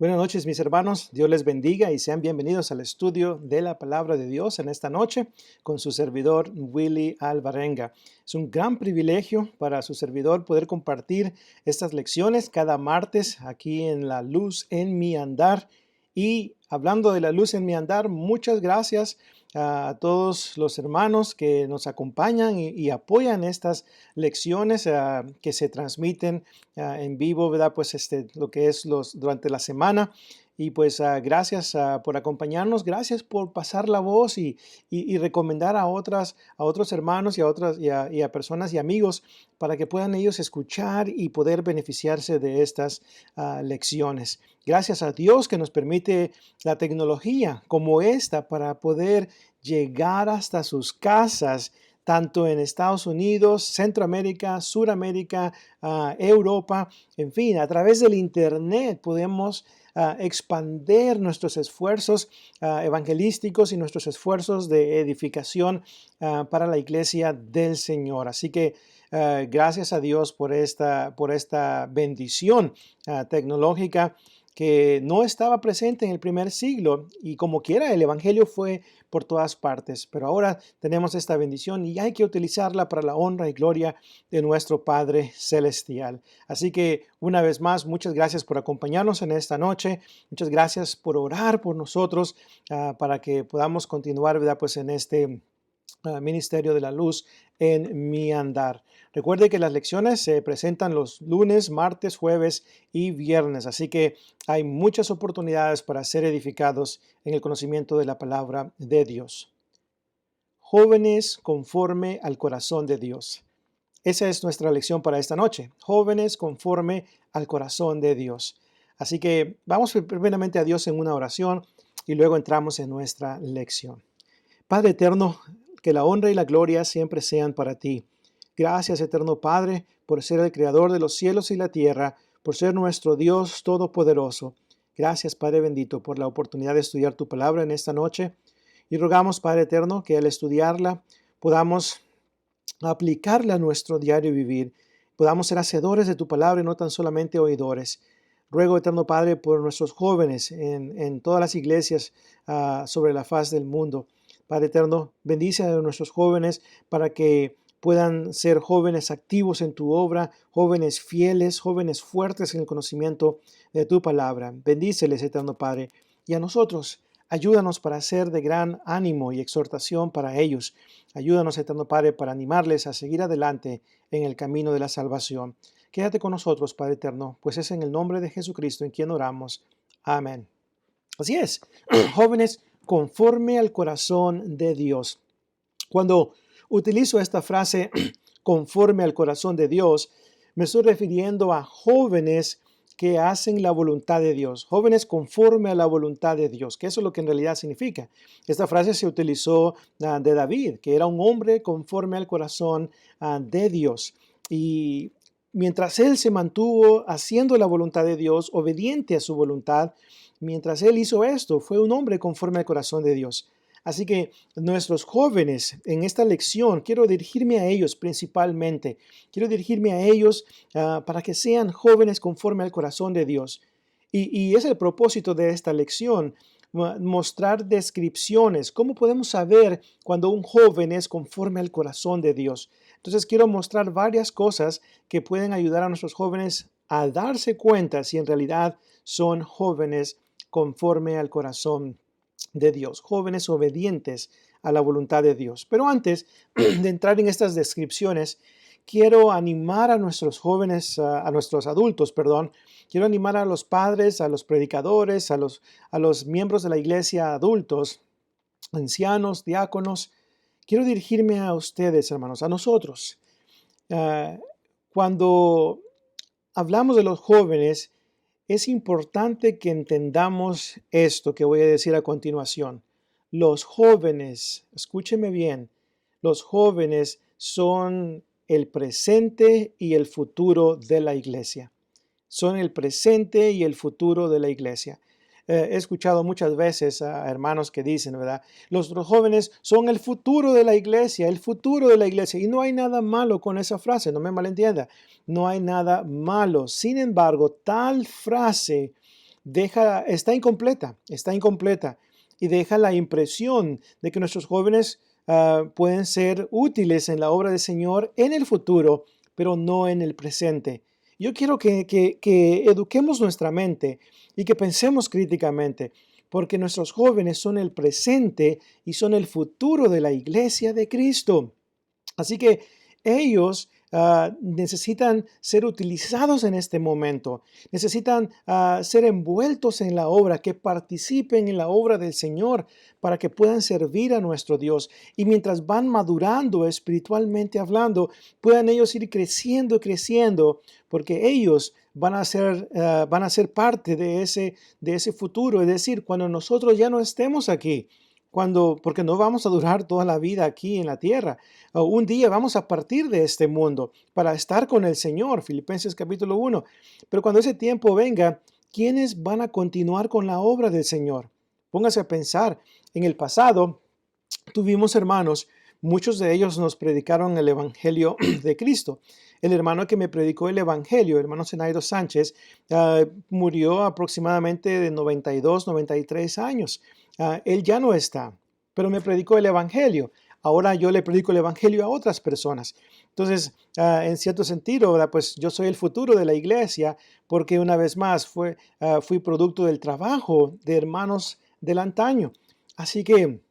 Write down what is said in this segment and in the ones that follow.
Buenas noches, mis hermanos. Dios les bendiga y sean bienvenidos al estudio de la palabra de Dios en esta noche con su servidor Willy Alvarenga. Es un gran privilegio para su servidor poder compartir estas lecciones cada martes aquí en La Luz en mi Andar. Y hablando de La Luz en mi Andar, muchas gracias a todos los hermanos que nos acompañan y apoyan estas lecciones que se transmiten en vivo, ¿verdad? Pues lo que es durante la semana. Y pues gracias por acompañarnos, gracias por pasar la voz y recomendar a otros hermanos y a personas y amigos para que puedan ellos escuchar y poder beneficiarse de estas lecciones. Gracias a Dios que nos permite la tecnología como esta para poder llegar hasta sus casas, tanto en Estados Unidos, Centroamérica, Suramérica, Europa, en fin, a través del Internet podemos expander nuestros esfuerzos evangelísticos y nuestros esfuerzos de edificación para la iglesia del Señor. Así que gracias a Dios por esta bendición tecnológica que no estaba presente en el primer siglo y como quiera el evangelio fue por todas partes, pero ahora tenemos esta bendición y hay que utilizarla para la honra y gloria de nuestro Padre Celestial. Así que una vez más, muchas gracias por acompañarnos en esta noche, muchas gracias por orar por nosotros para que podamos continuar, ¿verdad? Pues en este Ministerio de la Luz en mi andar. Recuerde que las lecciones se presentan los lunes, martes, jueves y viernes, así que hay muchas oportunidades para ser edificados en el conocimiento de la palabra de Dios. Jóvenes conforme al corazón de Dios. Esa es nuestra lección para esta noche. Jóvenes conforme al corazón de Dios. Así que vamos primeramente a Dios en una oración y luego entramos en nuestra lección. Padre eterno, que la honra y la gloria siempre sean para ti. Gracias, eterno Padre, por ser el creador de los cielos y la tierra, por ser nuestro Dios todopoderoso. Gracias, Padre bendito, por la oportunidad de estudiar tu palabra en esta noche. Y rogamos, Padre eterno, que al estudiarla podamos aplicarla a nuestro diario vivir. Podamos ser hacedores de tu palabra y no tan solamente oidores. Ruego, eterno Padre, por nuestros jóvenes en todas las iglesias sobre la faz del mundo. Padre eterno, bendice a nuestros jóvenes para que puedan ser jóvenes activos en tu obra, jóvenes fieles, jóvenes fuertes en el conocimiento de tu palabra. Bendíceles, eterno Padre, y a nosotros. Ayúdanos para ser de gran ánimo y exhortación para ellos. Ayúdanos, eterno Padre, para animarles a seguir adelante en el camino de la salvación. Quédate con nosotros, Padre eterno, pues es en el nombre de Jesucristo en quien oramos. Amén. Así es, jóvenes, conforme al corazón de Dios. Cuando utilizo esta frase, conforme al corazón de Dios, me estoy refiriendo a jóvenes que hacen la voluntad de Dios, jóvenes conforme a la voluntad de Dios, que eso es lo que en realidad significa. Esta frase se utilizó de David, que era un hombre conforme al corazón de Dios. Y mientras él se mantuvo haciendo la voluntad de Dios, obediente a su voluntad, mientras él hizo esto, fue un hombre conforme al corazón de Dios. Así que nuestros jóvenes en esta lección, quiero dirigirme a ellos principalmente. Quiero dirigirme a ellos para que sean jóvenes conforme al corazón de Dios. Y es el propósito de esta lección, mostrar descripciones. ¿Cómo podemos saber cuando un joven es conforme al corazón de Dios? Entonces quiero mostrar varias cosas que pueden ayudar a nuestros jóvenes a darse cuenta si en realidad son jóvenes conforme al corazón de Dios, jóvenes obedientes a la voluntad de Dios. Pero antes de entrar en estas descripciones, quiero animar a nuestros jóvenes, a nuestros adultos, perdón, quiero animar a los padres, a los predicadores, a los miembros de la iglesia adultos, ancianos, diáconos. Quiero dirigirme a ustedes, hermanos, a nosotros. Ah, Cuando hablamos de los jóvenes, es importante que entendamos esto que voy a decir a continuación. Los jóvenes, escúcheme bien, los jóvenes son el presente y el futuro de la iglesia. Son el presente y el futuro de la iglesia. He escuchado muchas veces a hermanos que dicen, ¿verdad? Los jóvenes son el futuro de la iglesia, el futuro de la iglesia. Y no hay nada malo con esa frase, no me malentienda. No hay nada malo. Sin embargo, tal frase está incompleta y deja la impresión de que nuestros jóvenes pueden ser útiles en la obra del Señor en el futuro, pero no en el presente. Yo quiero que eduquemos nuestra mente y que pensemos críticamente, porque nuestros jóvenes son el presente y son el futuro de la iglesia de Cristo. Así que ellos necesitan ser utilizados en este momento, necesitan ser envueltos en la obra, que participen en la obra del Señor para que puedan servir a nuestro Dios. Y mientras van madurando espiritualmente hablando, puedan ellos ir creciendo, creciendo, porque ellos van a ser parte de ese futuro. Es decir, cuando nosotros ya no estemos aquí, porque no vamos a durar toda la vida aquí en la tierra. Un día vamos a partir de este mundo para estar con el Señor, Filipenses capítulo 1. Pero cuando ese tiempo venga, ¿quiénes van a continuar con la obra del Señor? Póngase a pensar, en el pasado tuvimos hermanos, muchos de ellos nos predicaron el Evangelio de Cristo. El hermano que me predicó el Evangelio, el hermano Zenaido Sánchez, murió aproximadamente de 92, 93 años. Él ya no está, pero me predicó el Evangelio. Ahora yo le predico el Evangelio a otras personas. Entonces, en cierto sentido, ¿verdad? Pues yo soy el futuro de la iglesia, porque una vez más fui producto del trabajo de hermanos del antaño. Así que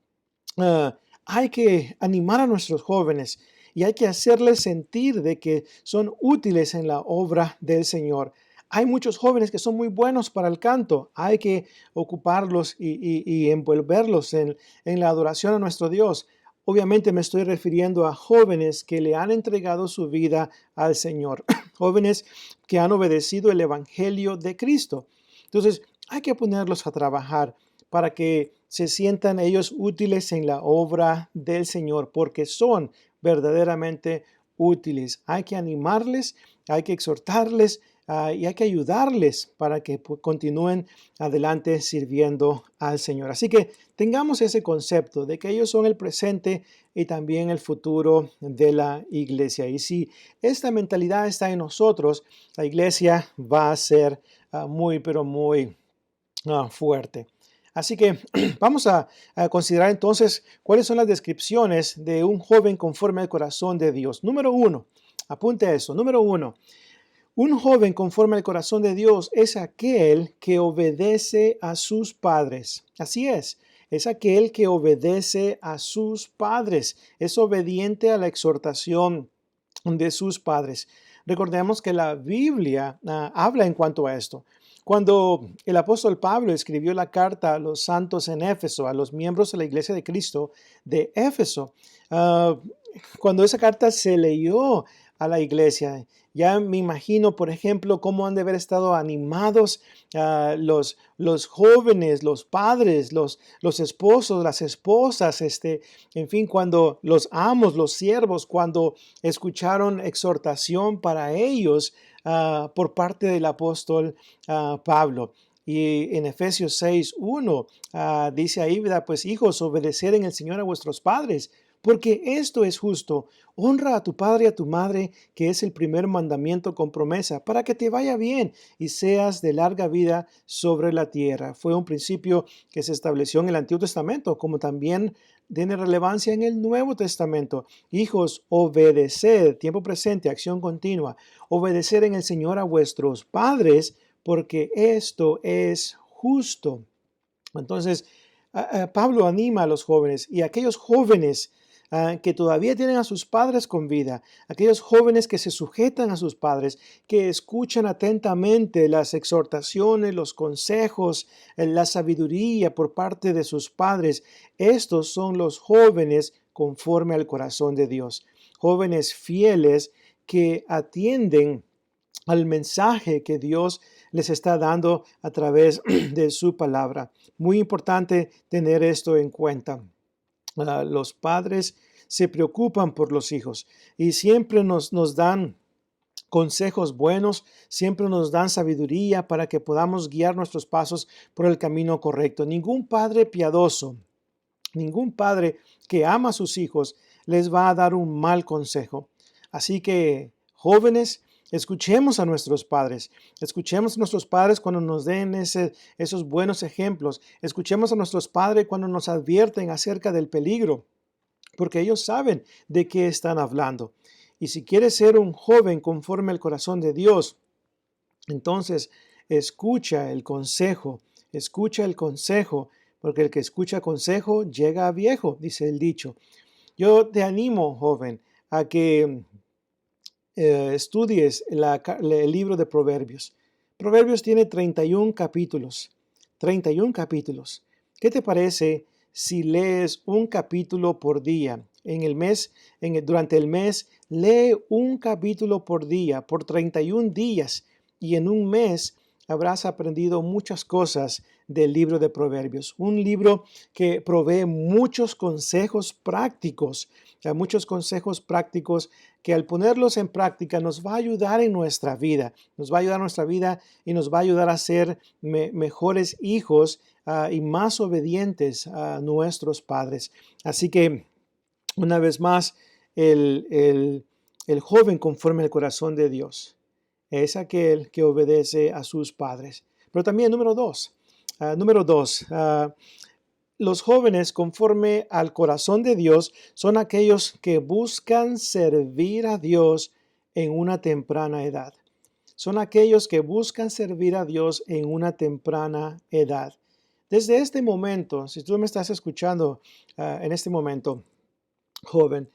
hay que animar a nuestros jóvenes y hay que hacerles sentir de que son útiles en la obra del Señor. Hay muchos jóvenes que son muy buenos para el canto. Hay que ocuparlos y envolverlos en la adoración a nuestro Dios. Obviamente me estoy refiriendo a jóvenes que le han entregado su vida al Señor. Jóvenes que han obedecido el Evangelio de Cristo. Entonces, hay que ponerlos a trabajar para que se sientan ellos útiles en la obra del Señor, porque son verdaderamente útiles. Hay que animarles, hay que exhortarles y hay que ayudarles para que continúen adelante sirviendo al Señor. Así que tengamos ese concepto de que ellos son el presente y también el futuro de la iglesia. Y si esta mentalidad está en nosotros, la iglesia va a ser muy, pero muy fuerte. Así que vamos a considerar entonces cuáles son las descripciones de un joven conforme al corazón de Dios. Número 1, apunte eso. Número 1, un joven conforme al corazón de Dios es aquel que obedece a sus padres. Así es aquel que obedece a sus padres. Es obediente a la exhortación de sus padres. Recordemos que la Biblia habla en cuanto a esto. Cuando el apóstol Pablo escribió la carta a los santos en Éfeso, a los miembros de la iglesia de Cristo de Éfeso, cuando esa carta se leyó a la iglesia, ya me imagino, por ejemplo, cómo han de haber estado animados los jóvenes, los padres, los esposos, las esposas, en fin, cuando los amos, los siervos, cuando escucharon exhortación para ellos por parte del apóstol Pablo. Y en Efesios 6:1 dice ahí, ¿verdad? Pues hijos, obedecer en el Señor a vuestros padres, porque esto es justo. Honra a tu padre y a tu madre, que es el primer mandamiento con promesa, para que te vaya bien y seas de larga vida sobre la tierra. Fue un principio que se estableció en el Antiguo Testamento, como también tiene relevancia en el Nuevo Testamento. Hijos, obedeced, tiempo presente, acción continua, obedecer en el Señor a vuestros padres, porque esto es justo. Entonces, Pablo anima a los jóvenes y a aquellos jóvenes que todavía tienen a sus padres con vida, aquellos jóvenes que se sujetan a sus padres, que escuchan atentamente las exhortaciones, los consejos, la sabiduría por parte de sus padres. Estos son los jóvenes conforme al corazón de Dios, jóvenes fieles que atienden al mensaje que Dios les está dando a través de su palabra. Muy importante tener esto en cuenta. Los padres se preocupan por los hijos y siempre nos dan consejos buenos, siempre nos dan sabiduría para que podamos guiar nuestros pasos por el camino correcto. Ningún padre piadoso, ningún padre que ama a sus hijos les va a dar un mal consejo. Así que, jóvenes, Escuchemos a nuestros padres. Escuchemos a nuestros padres cuando nos den esos buenos ejemplos. Escuchemos a nuestros padres cuando nos advierten acerca del peligro, porque ellos saben de qué están hablando. Y si quieres ser un joven conforme al corazón de Dios, entonces escucha el consejo, porque el que escucha consejo llega a viejo, dice el dicho. Yo te animo, joven, a que estudies el libro de Proverbios. Proverbios tiene 31 capítulos. 31 capítulos. ¿Qué te parece si lees un capítulo por día? En el mes, durante el mes, lee un capítulo por día, por 31 días. Y en un mes habrás aprendido muchas cosas del libro de Proverbios. Un libro que provee muchos consejos prácticos, que al ponerlos en práctica nos va a ayudar en nuestra vida, nos va a ayudar en nuestra vida y nos va a ayudar a ser mejores hijos y más obedientes a nuestros padres. Así que, una vez más, el joven conforme al corazón de Dios es aquel que obedece a sus padres. Pero también número dos, los jóvenes conforme al corazón de Dios son aquellos que buscan servir a Dios en una temprana edad. Son aquellos que buscan servir a Dios en una temprana edad. Desde este momento, si tú me estás escuchando en este momento, joven,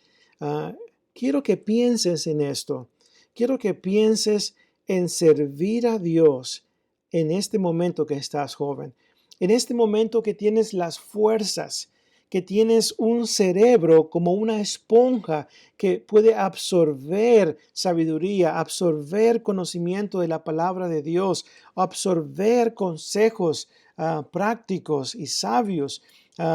quiero que pienses en esto. Quiero que pienses en servir a Dios en este momento que estás joven. En este momento que tienes las fuerzas, que tienes un cerebro como una esponja que puede absorber sabiduría, absorber conocimiento de la palabra de Dios, absorber consejos prácticos y sabios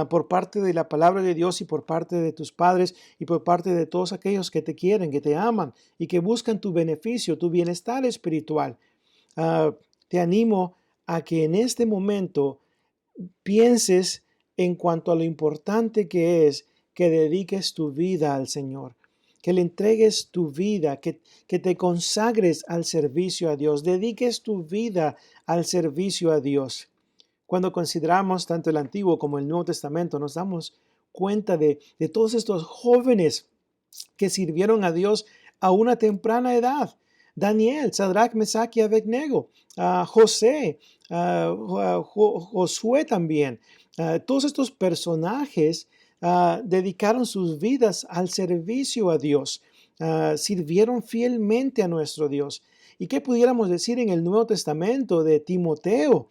por parte de la palabra de Dios y por parte de tus padres y por parte de todos aquellos que te quieren, que te aman y que buscan tu beneficio, tu bienestar espiritual. Te animo a que en este momento pienses en cuanto a lo importante que es que dediques tu vida al Señor, que le entregues tu vida, que te consagres al servicio a Dios, dediques tu vida al servicio a Dios. Cuando consideramos tanto el Antiguo como el Nuevo Testamento, nos damos cuenta de todos estos jóvenes que sirvieron a Dios a una temprana edad. Daniel, Sadrach, Mesach y Abednego, José, Josué también. Todos estos personajes dedicaron sus vidas al servicio a Dios, sirvieron fielmente a nuestro Dios. ¿Y qué pudiéramos decir en el Nuevo Testamento de Timoteo?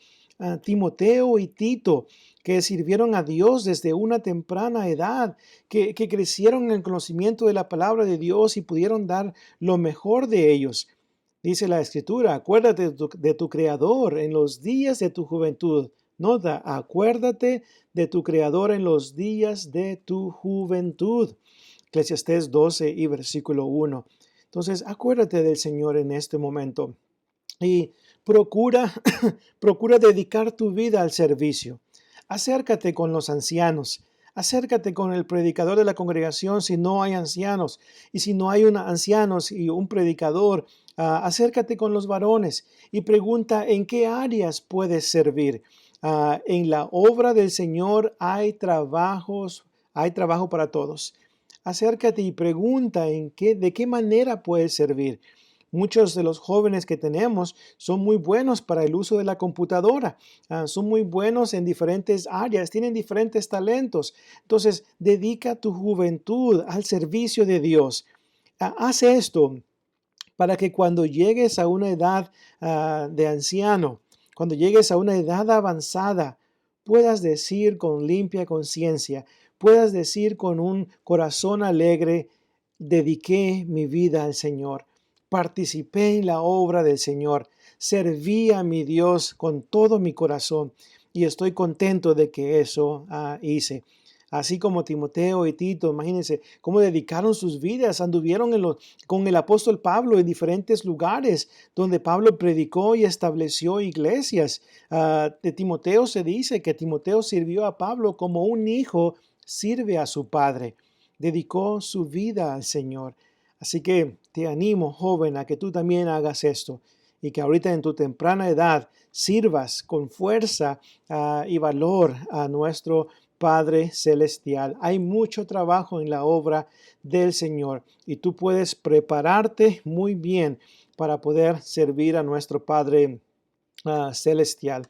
Timoteo y Tito, que sirvieron a Dios desde una temprana edad, que crecieron en el conocimiento de la palabra de Dios y pudieron dar lo mejor de ellos. Dice la Escritura, acuérdate de tu Creador en los días de tu juventud. Nota, acuérdate de tu Creador en los días de tu juventud. Eclesiastés 12 y versículo 1. Entonces, acuérdate del Señor en este momento y procura, procura dedicar tu vida al servicio. Acércate con los ancianos. Acércate con el predicador de la congregación si no hay ancianos. Y si no hay ancianos y un predicador, acércate con los varones y pregunta en qué áreas puedes servir. En la obra del Señor hay trabajo para todos. Acércate y pregunta de qué manera puedes servir. Muchos de los jóvenes que tenemos son muy buenos para el uso de la computadora, son muy buenos en diferentes áreas, tienen diferentes talentos. Entonces, dedica tu juventud al servicio de Dios. Haz esto para que cuando llegues a una edad de anciano, cuando llegues a una edad avanzada, puedas decir con limpia conciencia, puedas decir con un corazón alegre, dediqué mi vida al Señor. Participé en la obra del Señor, serví a mi Dios con todo mi corazón y estoy contento de que eso hice. Así como Timoteo y Tito, imagínense cómo dedicaron sus vidas, anduvieron con el apóstol Pablo en diferentes lugares donde Pablo predicó y estableció iglesias. De Timoteo se dice que Timoteo sirvió a Pablo como un hijo sirve a su padre. Dedicó su vida al Señor. Así que te animo, joven, a que tú también hagas esto y que ahorita en tu temprana edad sirvas con fuerza y valor a nuestro Padre Celestial. Hay mucho trabajo en la obra del Señor y tú puedes prepararte muy bien para poder servir a nuestro Padre Celestial.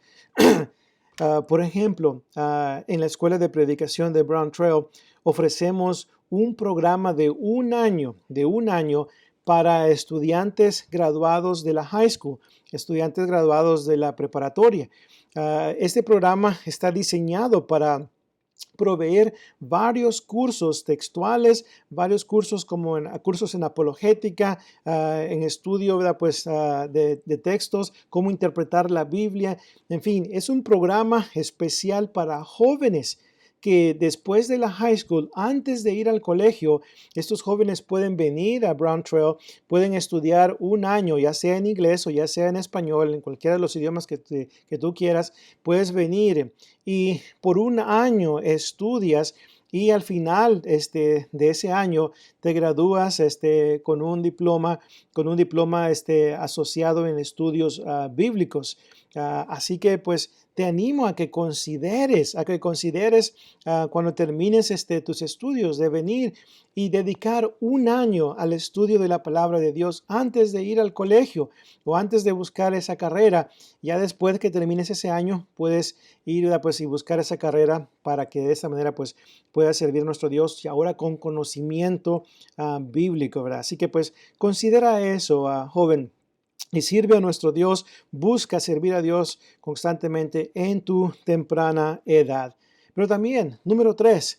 Por ejemplo, en la Escuela de Predicación de Brown Trail ofrecemos un programa de un año para estudiantes graduados de la high school, estudiantes graduados de la preparatoria. Este programa está diseñado para proveer varios cursos textuales, varios cursos como cursos en apologética, en estudio, ¿verdad? Pues, de textos, cómo interpretar la Biblia. En fin, es un programa especial para jóvenes que después de la high school, antes de ir al colegio, estos jóvenes pueden venir a Brown Trail, pueden estudiar un año, ya sea en inglés o ya sea en español, en cualquiera de los idiomas que tú quieras, puedes venir y por un año estudias y al final de ese año te gradúas con un diploma asociado en estudios bíblicos. Así que pues te animo a que consideres cuando termines tus estudios de venir y dedicar un año al estudio de la palabra de Dios antes de ir al colegio o antes de buscar esa carrera. Ya después que termines ese año puedes ir pues, y buscar esa carrera para que de esta manera pues puedas servir a nuestro Dios y ahora con conocimiento bíblico, ¿verdad? Así que pues considera eso, joven. Y sirve a nuestro Dios, busca servir a Dios constantemente en tu temprana edad. Pero también, número 3,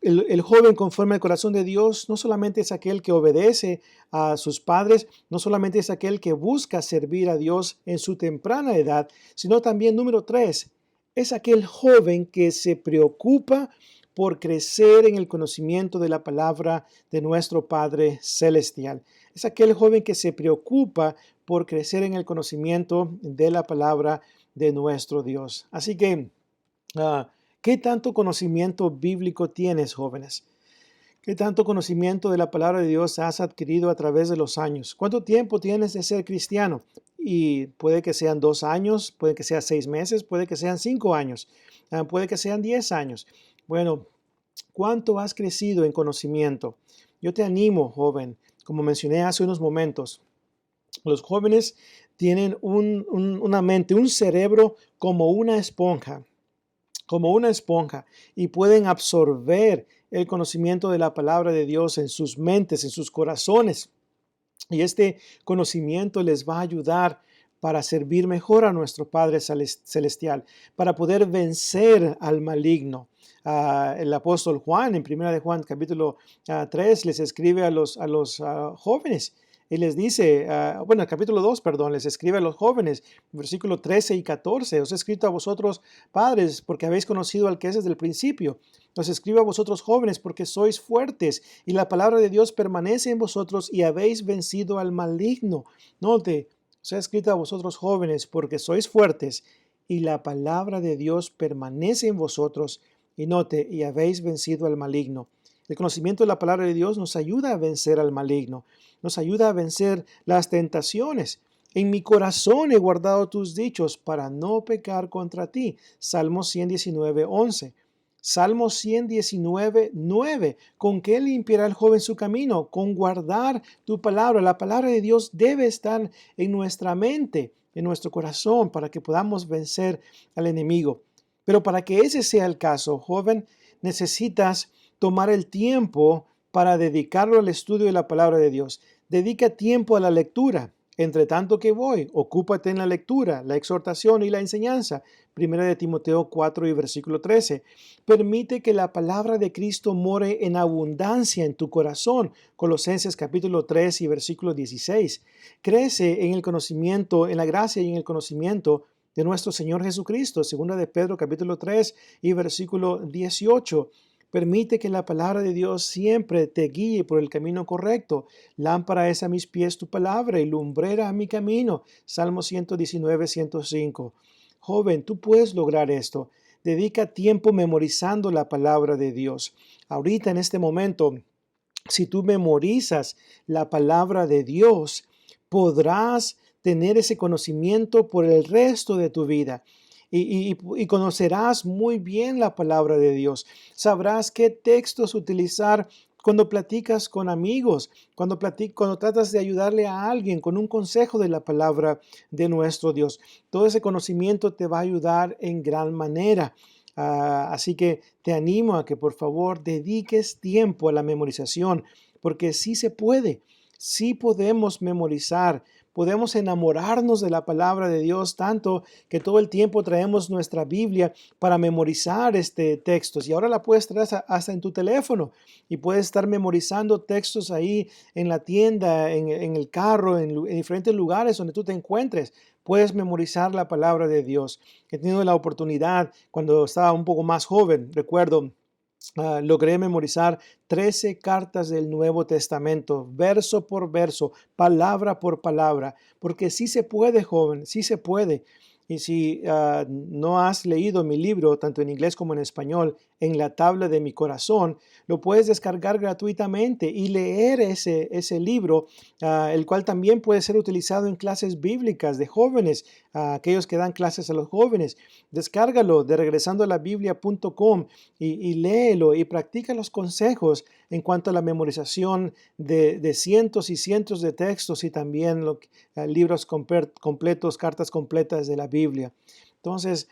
el joven conforme al corazón de Dios no solamente es aquel que obedece a sus padres, no solamente es aquel que busca servir a Dios en su temprana edad, sino también, número 3, es aquel joven que se preocupa por crecer en el conocimiento de la palabra de nuestro Padre Celestial. Es aquel joven que se preocupa por crecer en el conocimiento de la palabra de nuestro Dios. Así que, ¿qué tanto conocimiento bíblico tienes, jóvenes? ¿Qué tanto conocimiento de la palabra de Dios has adquirido a través de los años? ¿Cuánto tiempo tienes de ser cristiano? Y puede que sean 2 años, puede que sean 6 meses, puede que sean 5 años, puede que sean 10 años. Bueno, ¿cuánto has crecido en conocimiento? Yo te animo, joven, como mencioné hace unos momentos, los jóvenes tienen una mente, un cerebro como una esponja, y pueden absorber el conocimiento de la palabra de Dios en sus mentes, en sus corazones. Y este conocimiento les va a ayudar para servir mejor a nuestro Padre Celestial, para poder vencer al maligno. El apóstol Juan, en 1 de Juan, capítulo 3, les escribe a los jóvenes y les dice, bueno, el capítulo 2, perdón, les escribe a los jóvenes, versículo 13 y 14, os he escrito a vosotros, padres, porque habéis conocido al que es desde el principio. Os escribo a vosotros jóvenes porque sois fuertes y la palabra de Dios permanece en vosotros y habéis vencido al maligno. Note, os he escrito a vosotros jóvenes porque sois fuertes y la palabra de Dios permanece en vosotros y note, y habéis vencido al maligno. El conocimiento de la palabra de Dios nos ayuda a vencer al maligno, nos ayuda a vencer las tentaciones. En mi corazón he guardado tus dichos para no pecar contra ti. Salmo 119, 11. Salmo 119, 9. ¿Con qué limpiará el joven su camino? Con guardar tu palabra. La palabra de Dios debe estar en nuestra mente, en nuestro corazón, para que podamos vencer al enemigo. Pero para que ese sea el caso, joven, necesitas tomar el tiempo para dedicarlo al estudio de la palabra de Dios. Dedica tiempo a la lectura. Entre tanto que voy, ocúpate en la lectura, la exhortación y la enseñanza. 1 de Timoteo 4 y versículo 13. Permite que la palabra de Cristo more en abundancia en tu corazón. Colosenses capítulo 3 y versículo 16. Crece en el conocimiento, en la gracia y en el conocimiento de nuestro Señor Jesucristo. 2 de Pedro capítulo 3 y versículo 18. Permite que la palabra de Dios siempre te guíe por el camino correcto. Lámpara es a mis pies tu palabra y lumbrera a mi camino. Salmo 119, 105. Joven, tú puedes lograr esto. Dedica tiempo memorizando la palabra de Dios. Ahorita en este momento, si tú memorizas la palabra de Dios, podrás tener ese conocimiento por el resto de tu vida. Y conocerás muy bien la palabra de Dios. Sabrás qué textos utilizar cuando platicas con amigos, cuando tratas de ayudarle a alguien con un consejo de la palabra de nuestro Dios. Todo ese conocimiento te va a ayudar en gran manera. Así que te animo a que por favor dediques tiempo a la memorización, porque sí se puede, sí podemos memorizar, podemos enamorarnos de la palabra de Dios tanto que todo el tiempo traemos nuestra Biblia para memorizar textos, y ahora la puedes traer hasta en tu teléfono y puedes estar memorizando textos ahí en la tienda, en el carro, en diferentes lugares donde tú te encuentres. Puedes memorizar la palabra de Dios. He tenido la oportunidad cuando estaba un poco más joven, recuerdo, logré memorizar 13 cartas del Nuevo Testamento, verso por verso, palabra por palabra, porque sí se puede, joven, sí se puede. Y si no has leído mi libro, tanto en inglés como en español, En la tabla de mi corazón, lo puedes descargar gratuitamente y leer ese libro, el cual también puede ser utilizado en clases bíblicas de jóvenes, aquellos que dan clases a los jóvenes. Descárgalo de regresandoalabiblia.com y léelo y practica los consejos en cuanto a la memorización de cientos y cientos de textos y también libros completos, cartas completas de la Biblia. Entonces,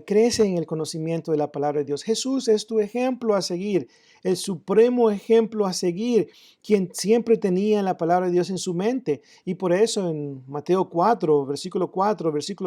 crece en el conocimiento de la palabra de Dios. Jesús es tu ejemplo a seguir, el supremo ejemplo a seguir, quien siempre tenía la palabra de Dios en su mente. Y por eso en Mateo 4, versículo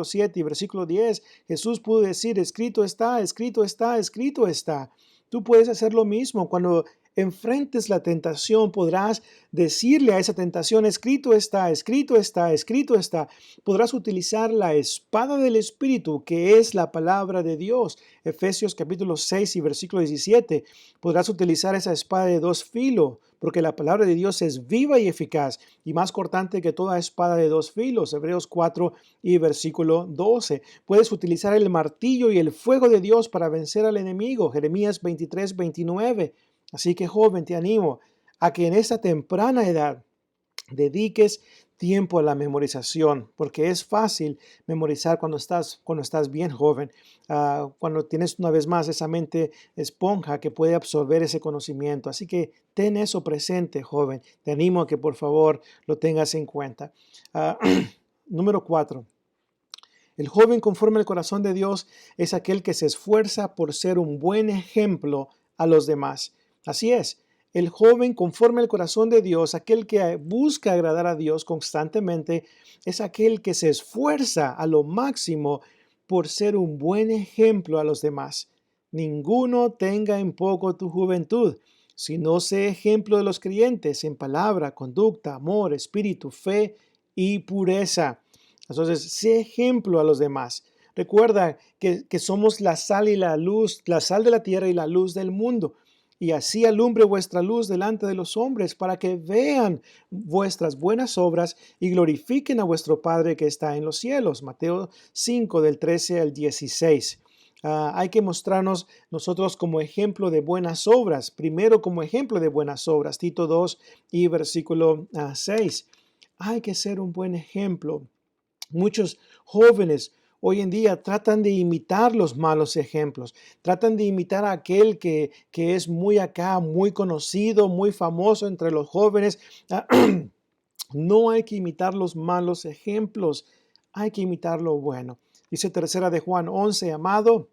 7 y versículo 10, Jesús pudo decir, escrito está, escrito está, escrito está. Tú puedes hacer lo mismo cuando enfrentes la tentación, podrás decirle a esa tentación, escrito está, escrito está, escrito está. Podrás utilizar la espada del Espíritu, que es la palabra de Dios. Efesios capítulo 6 y versículo 17. Podrás utilizar esa espada de dos filos, porque la palabra de Dios es viva y eficaz y más cortante que toda espada de dos filos. Hebreos 4 y versículo 12. Puedes utilizar el martillo y el fuego de Dios para vencer al enemigo. Jeremías 23, 29. Así que, joven, te animo a que en esta temprana edad dediques tiempo a la memorización, porque es fácil memorizar cuando estás bien joven, cuando tienes una vez más esa mente esponja que puede absorber ese conocimiento. Así que ten eso presente, joven. Te animo a que por favor lo tengas en cuenta. Ah, Número 4. El joven conforme al corazón de Dios es aquel que se esfuerza por ser un buen ejemplo a los demás. Así es, el joven conforme al corazón de Dios, aquel que busca agradar a Dios constantemente, es aquel que se esfuerza a lo máximo por ser un buen ejemplo a los demás. Ninguno tenga en poco tu juventud, sino sé ejemplo de los creyentes en palabra, conducta, amor, espíritu, fe y pureza. Entonces, sé ejemplo a los demás. Recuerda que somos la sal y la luz, la sal de la tierra y la luz del mundo. Y así alumbre vuestra luz delante de los hombres para que vean vuestras buenas obras y glorifiquen a vuestro Padre que está en los cielos. Mateo 5 del 13 al 16. Hay que mostrarnos nosotros como ejemplo de buenas obras. Primero como ejemplo de buenas obras. Tito 2 y versículo 6. Hay que ser un buen ejemplo. Muchos jóvenes hoy en día tratan de imitar los malos ejemplos, tratan de imitar a aquel que es muy acá, muy conocido, muy famoso entre los jóvenes. No hay que imitar los malos ejemplos, hay que imitar lo bueno. Dice tercera de Juan 11, amado,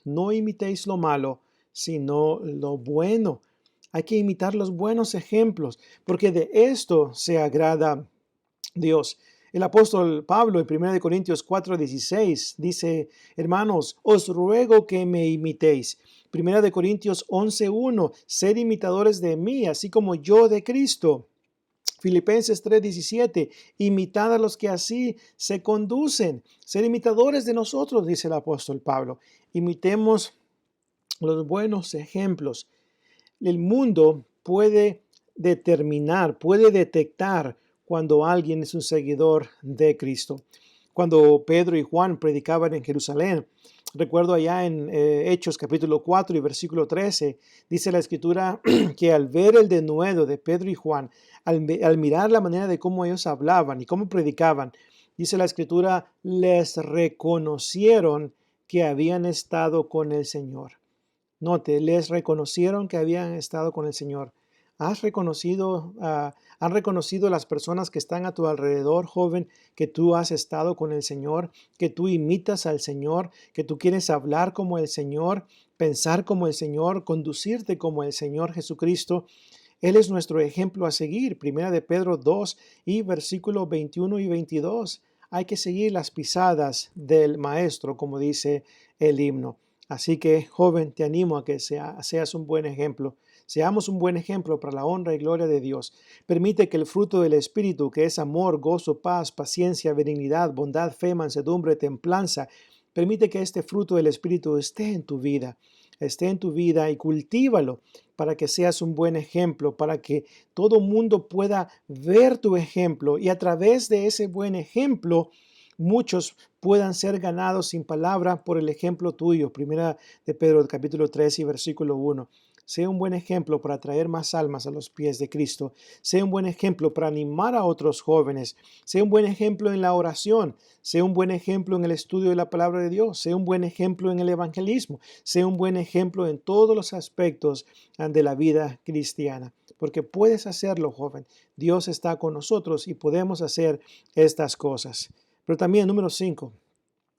no imitéis lo malo, sino lo bueno. Hay que imitar los buenos ejemplos, porque de esto se agrada Dios. El apóstol Pablo en 1 Corintios 4:16 dice, hermanos, os ruego que me imitéis. 1 Corintios 11:1, sed imitadores de mí, así como yo de Cristo. Filipenses 3:17, imitad a los que así se conducen. Ser imitadores de nosotros, dice el apóstol Pablo. Imitemos los buenos ejemplos. El mundo puede determinar, puede detectar cuando alguien es un seguidor de Cristo. Cuando Pedro y Juan predicaban en Jerusalén, Recuerdo allá en Hechos capítulo 4 y versículo 13, dice la escritura que al ver el denuedo de Pedro y Juan, al mirar la manera de cómo ellos hablaban y cómo predicaban, dice la escritura, les reconocieron que habían estado con el Señor. Note, les reconocieron que habían estado con el Señor. ¿Han reconocido las personas que están a tu alrededor, joven, que tú has estado con el Señor, que tú imitas al Señor, que tú quieres hablar como el Señor, pensar como el Señor, conducirte como el Señor Jesucristo? Él es nuestro ejemplo a seguir. Primera de Pedro 2 y versículos 21 y 22. Hay que seguir las pisadas del Maestro, como dice el himno. Así que, joven, te animo a que seas un buen ejemplo. Seamos un buen ejemplo para la honra y gloria de Dios. Permite que el fruto del Espíritu, que es amor, gozo, paz, paciencia, benignidad, bondad, fe, mansedumbre, templanza, permite que este fruto del Espíritu esté en tu vida y cultívalo para que seas un buen ejemplo, para que todo mundo pueda ver tu ejemplo y a través de ese buen ejemplo muchos puedan ser ganados sin palabra por el ejemplo tuyo. Primera de Pedro capítulo 3 y versículo 1. Sea un buen ejemplo para traer más almas a los pies de Cristo. Sea un buen ejemplo para animar a otros jóvenes. Sea un buen ejemplo en la oración. Sea un buen ejemplo en el estudio de la palabra de Dios. Sea un buen ejemplo en el evangelismo. Sea un buen ejemplo en todos los aspectos de la vida cristiana. Porque puedes hacerlo, joven. Dios está con nosotros y podemos hacer estas cosas. Pero también, número 5.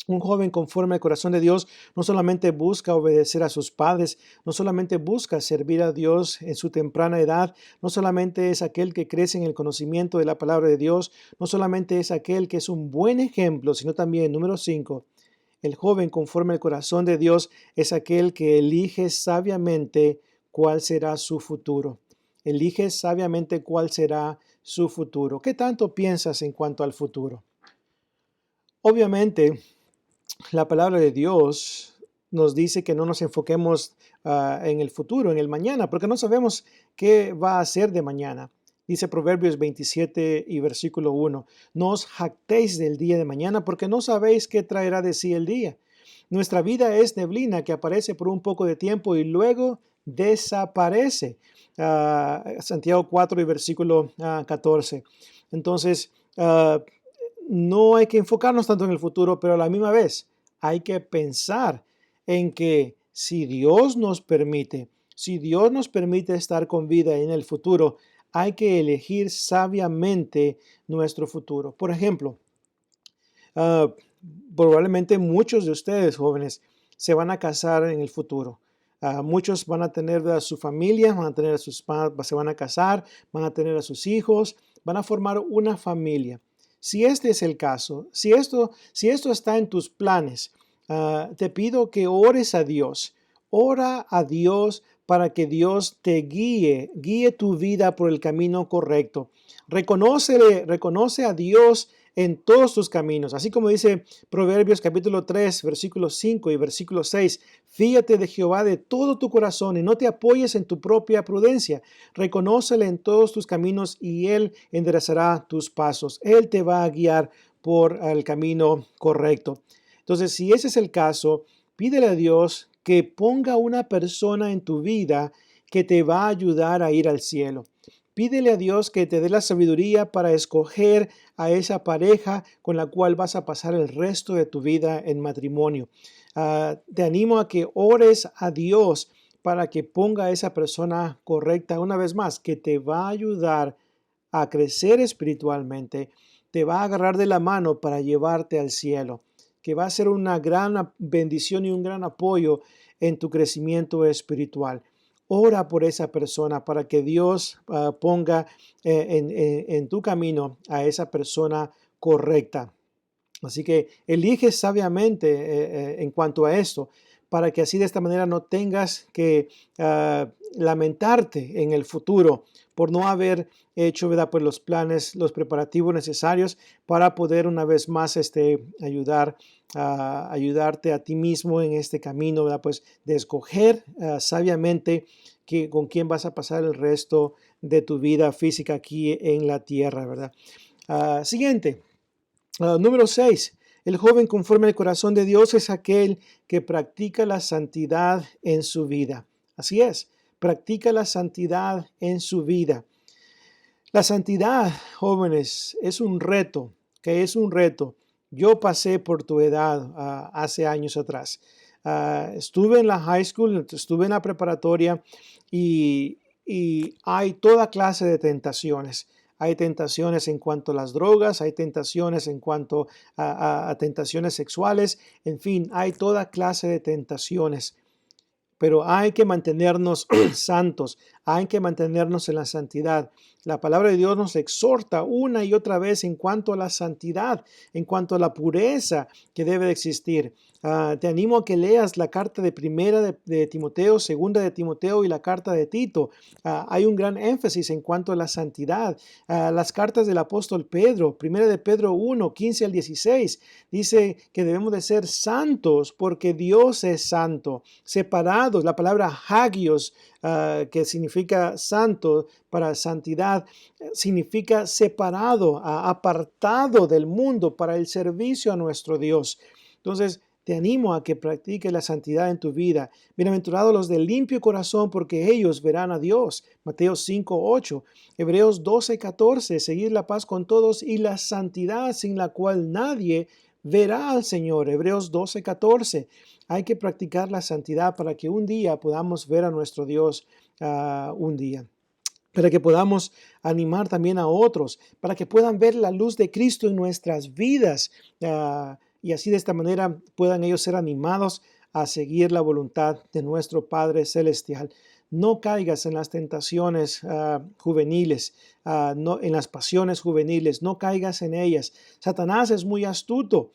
Un joven conforme al corazón de Dios no solamente busca obedecer a sus padres, no solamente busca servir a Dios en su temprana edad, no solamente es aquel que crece en el conocimiento de la palabra de Dios, no solamente es aquel que es un buen ejemplo, sino también, número 5, el joven conforme al corazón de Dios es aquel que elige sabiamente cuál será su futuro. Elige sabiamente cuál será su futuro. ¿Qué tanto piensas en cuanto al futuro? Obviamente, la palabra de Dios nos dice que no nos enfoquemos en el futuro, en el mañana, porque no sabemos qué va a ser de mañana. Dice Proverbios 27 y versículo 1, no os jactéis del día de mañana, porque no sabéis qué traerá de sí el día. Nuestra vida es neblina que aparece por un poco de tiempo y luego desaparece. Santiago 4 y versículo 14. Entonces, no hay que enfocarnos tanto en el futuro, pero a la misma vez hay que pensar en que si Dios nos permite estar con vida en el futuro, hay que elegir sabiamente nuestro futuro. Por ejemplo, probablemente muchos de ustedes, jóvenes, se van a casar en el futuro. Muchos van a tener a su familia, se van a casar, van a tener a sus hijos, van a formar una familia. Si este es el caso, si esto está en tus planes, te pido que ores a Dios. Ora a Dios para que Dios te guíe tu vida por el camino correcto. Reconoce a Dios en todos tus caminos. Así como dice Proverbios capítulo 3, versículos 5 y versículo 6. Fíate de Jehová de todo tu corazón y no te apoyes en tu propia prudencia. Reconócele en todos tus caminos y Él enderezará tus pasos. Él te va a guiar por el camino correcto. Entonces, si ese es el caso, pídele a Dios que ponga una persona en tu vida que te va a ayudar a ir al cielo. Pídele a Dios que te dé la sabiduría para escoger a esa pareja con la cual vas a pasar el resto de tu vida en matrimonio. Te animo a que ores a Dios para que ponga a esa persona correcta, una vez más, que te va a ayudar a crecer espiritualmente, te va a agarrar de la mano para llevarte al cielo, que va a ser una gran bendición y un gran apoyo en tu crecimiento espiritual. Ora por esa persona para que Dios ponga en tu camino a esa persona correcta. Así que elige sabiamente en cuanto a esto, para que así de esta manera no tengas que lamentarte en el futuro por no haber hecho, ¿verdad?, pues los planes, los preparativos necesarios para poder una vez más ayudarte a ti mismo en este camino, ¿verdad?, pues de escoger sabiamente con quién vas a pasar el resto de tu vida física aquí en la tierra, ¿verdad? Siguiente. Número 6. El joven conforme al corazón de Dios es aquel que practica la santidad en su vida. Así es, practica la santidad en su vida. La santidad, jóvenes, es un reto, que es un reto. Yo pasé por tu edad hace años atrás. Estuve en la high school, estuve en la preparatoria y hay toda clase de tentaciones. Hay tentaciones en cuanto a las drogas, hay tentaciones en cuanto a tentaciones sexuales, en fin, hay toda clase de tentaciones. Pero hay que mantenernos santos, hay que mantenernos en la santidad. La palabra de Dios nos exhorta una y otra vez en cuanto a la santidad, en cuanto a la pureza que debe de existir. Te animo a que leas la carta de primera de Timoteo, segunda de Timoteo y la carta de Tito. Hay un gran énfasis en cuanto a la santidad. Las cartas del apóstol Pedro, primera de Pedro 1, 15 al 16, dice que debemos de ser santos porque Dios es santo, separados. La palabra hagios, que significa santo, para santidad, significa separado, apartado del mundo para el servicio a nuestro Dios. Entonces, te animo a que practiques la santidad en tu vida. Bienaventurados los de limpio corazón, porque ellos verán a Dios. Mateo 5, 8. Hebreos 12, 14. Seguir la paz con todos y la santidad sin la cual nadie verá al Señor. Hebreos 12, 14. Hay que practicar la santidad para que un día podamos ver a nuestro Dios un día. Para que podamos animar también a otros, para que puedan ver la luz de Cristo en nuestras vidas. Y así de esta manera puedan ellos ser animados a seguir la voluntad de nuestro Padre Celestial. No caigas en las tentaciones juveniles, en las pasiones juveniles, no caigas en ellas. Satanás es muy astuto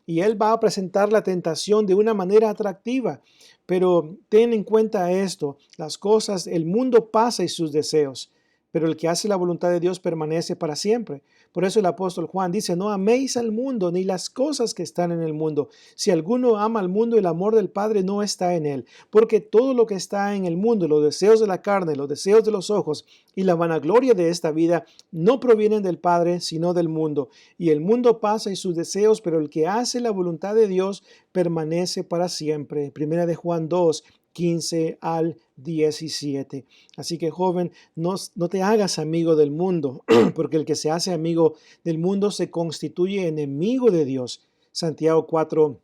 y él va a presentar la tentación de una manera atractiva. Pero ten en cuenta esto, las cosas, el mundo pasa y sus deseos, pero el que hace la voluntad de Dios permanece para siempre. Por eso el apóstol Juan dice, no améis al mundo ni las cosas que están en el mundo. Si alguno ama al mundo, el amor del Padre no está en él. Porque todo lo que está en el mundo, los deseos de la carne, los deseos de los ojos y la vanagloria de esta vida, no provienen del Padre, sino del mundo. Y el mundo pasa y sus deseos, pero el que hace la voluntad de Dios permanece para siempre. Primera de Juan 2, 15 al 17. Así que, joven, no te hagas amigo del mundo, porque el que se hace amigo del mundo se constituye enemigo de Dios. Santiago 4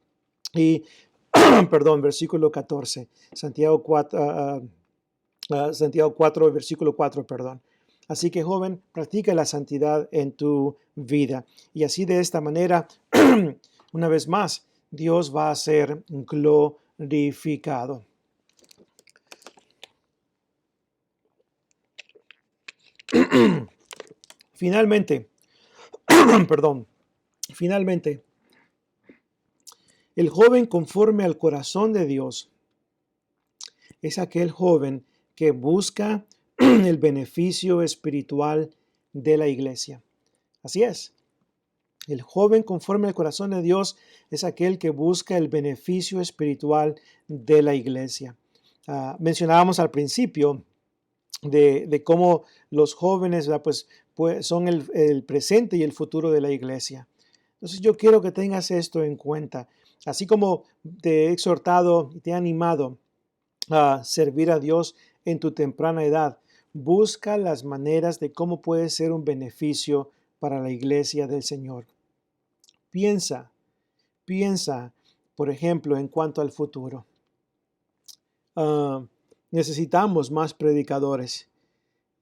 y, versículo 14. Santiago 4, versículo 4, perdón. Así que, joven, practica la santidad en tu vida. Y así de esta manera, una vez más, Dios va a ser glorificado. Finalmente, finalmente, el joven conforme al corazón de Dios es aquel joven que busca el beneficio espiritual de la iglesia. Así es. El joven conforme al corazón de Dios es aquel que busca el beneficio espiritual de la iglesia. Mencionábamos al principio de cómo los jóvenes pues son el presente y el futuro de la iglesia. Entonces yo quiero que tengas esto en cuenta. Así como te he exhortado y te he animado a servir a Dios en tu temprana edad, busca las maneras de cómo puede ser un beneficio para la iglesia del Señor. Piensa, por ejemplo, en cuanto al futuro. Necesitamos más predicadores,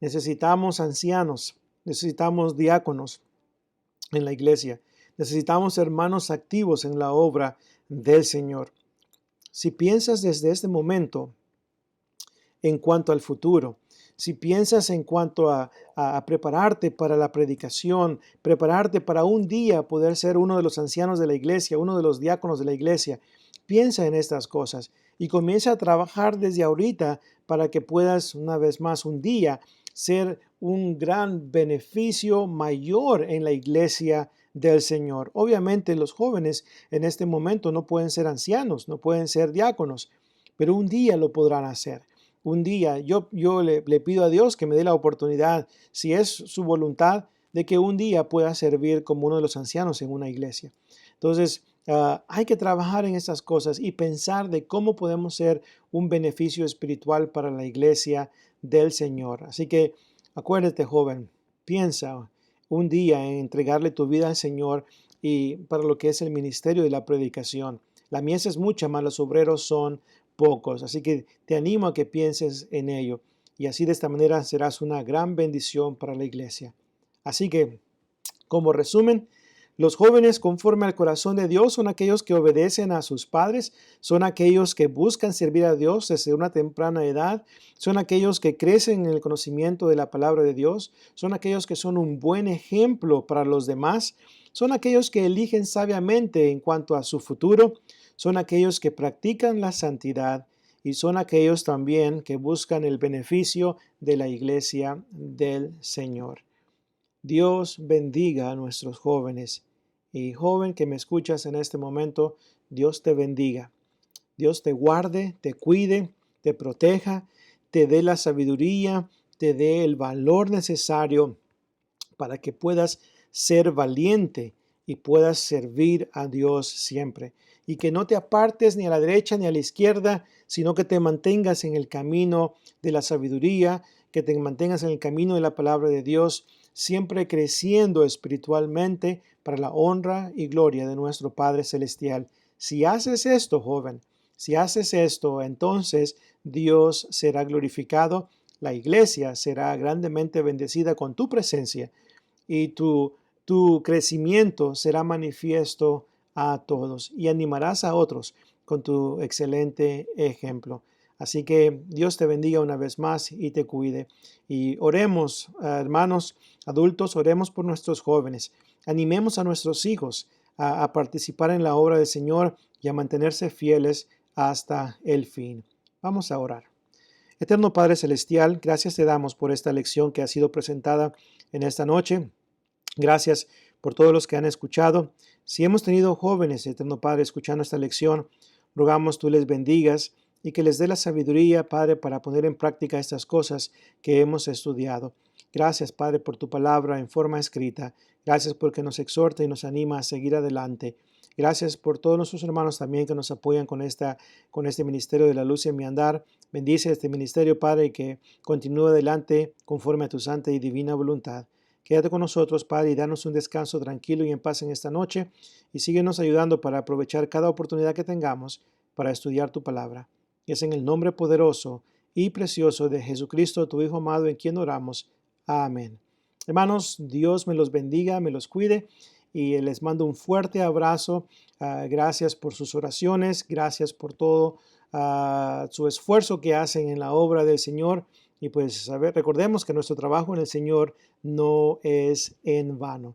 necesitamos ancianos, necesitamos diáconos en la iglesia, necesitamos hermanos activos en la obra del Señor. Si piensas desde este momento en cuanto al futuro, si piensas en cuanto a prepararte para la predicación, prepararte para un día poder ser uno de los ancianos de la iglesia, uno de los diáconos de la iglesia, piensa en estas cosas y comienza a trabajar desde ahorita para que puedas una vez más un día ser un gran beneficio mayor en la iglesia del Señor. Obviamente los jóvenes en este momento no pueden ser ancianos, no pueden ser diáconos, pero un día lo podrán hacer. Un día yo le pido a Dios que me dé la oportunidad, si es su voluntad, de que un día pueda servir como uno de los ancianos en una iglesia. Entonces, hay que trabajar en estas cosas y pensar de cómo podemos ser un beneficio espiritual para la iglesia del Señor. Así que acuérdate, joven, piensa un día en entregarle tu vida al Señor y para lo que es el ministerio de la predicación. La mies es mucha, mas los obreros son pocos. Así que te animo a que pienses en ello. Y así de esta manera serás una gran bendición para la iglesia. Así que, como resumen, los jóvenes conforme al corazón de Dios son aquellos que obedecen a sus padres, son aquellos que buscan servir a Dios desde una temprana edad, son aquellos que crecen en el conocimiento de la palabra de Dios, son aquellos que son un buen ejemplo para los demás, son aquellos que eligen sabiamente en cuanto a su futuro, son aquellos que practican la santidad y son aquellos también que buscan el beneficio de la iglesia del Señor. Dios bendiga a nuestros jóvenes. Y joven que me escuchas en este momento, Dios te bendiga. Dios te guarde, te cuide, te proteja, te dé la sabiduría, te dé el valor necesario para que puedas ser valiente y puedas servir a Dios siempre. Y que no te apartes ni a la derecha ni a la izquierda, sino que te mantengas en el camino de la sabiduría, que te mantengas en el camino de la palabra de Dios, siempre creciendo espiritualmente para la honra y gloria de nuestro Padre Celestial. Si haces esto, joven, si haces esto, entonces Dios será glorificado, la iglesia será grandemente bendecida con tu presencia y tu crecimiento será manifiesto a todos y animarás a otros con tu excelente ejemplo. Así que Dios te bendiga una vez más y te cuide. Y oremos, hermanos adultos, oremos por nuestros jóvenes. Animemos a nuestros hijos a participar en la obra del Señor y a mantenerse fieles hasta el fin. Vamos a orar. Eterno Padre Celestial, gracias te damos por esta lección que ha sido presentada en esta noche. Gracias por todos los que han escuchado. Si hemos tenido jóvenes, Eterno Padre, escuchando esta lección, rogamos tú les bendigas y que les dé la sabiduría, Padre, para poner en práctica estas cosas que hemos estudiado. Gracias, Padre, por tu palabra en forma escrita. Gracias porque nos exhorta y nos anima a seguir adelante. Gracias por todos nuestros hermanos también que nos apoyan con este ministerio de la luz en mi andar. Bendice este ministerio, Padre, y que continúe adelante conforme a tu santa y divina voluntad. Quédate con nosotros, Padre, y danos un descanso tranquilo y en paz en esta noche, y síguenos ayudando para aprovechar cada oportunidad que tengamos para estudiar tu palabra. Y es en el nombre poderoso y precioso de Jesucristo, tu Hijo amado, en quien oramos. Amén. Hermanos, Dios me los bendiga, me los cuide, y les mando un fuerte abrazo. Gracias por sus oraciones, gracias por todo su esfuerzo que hacen en la obra del Señor. Y pues, recordemos que nuestro trabajo en el Señor no es en vano.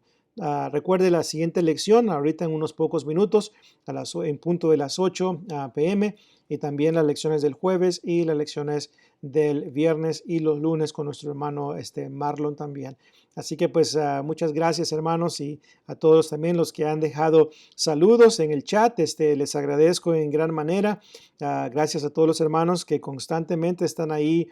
Recuerde la siguiente lección, ahorita en unos pocos minutos, en punto de las 8 p.m., y también las lecciones del jueves y las lecciones del viernes y los lunes con nuestro hermano Marlon también. Así que pues muchas gracias, hermanos, y a todos también los que han dejado saludos en el chat. Les agradezco en gran manera. Gracias a todos los hermanos que constantemente están ahí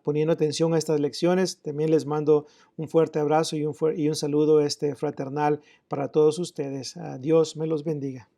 poniendo atención a estas lecciones. También les mando un fuerte abrazo y un saludo fraternal para todos ustedes. Dios me los bendiga.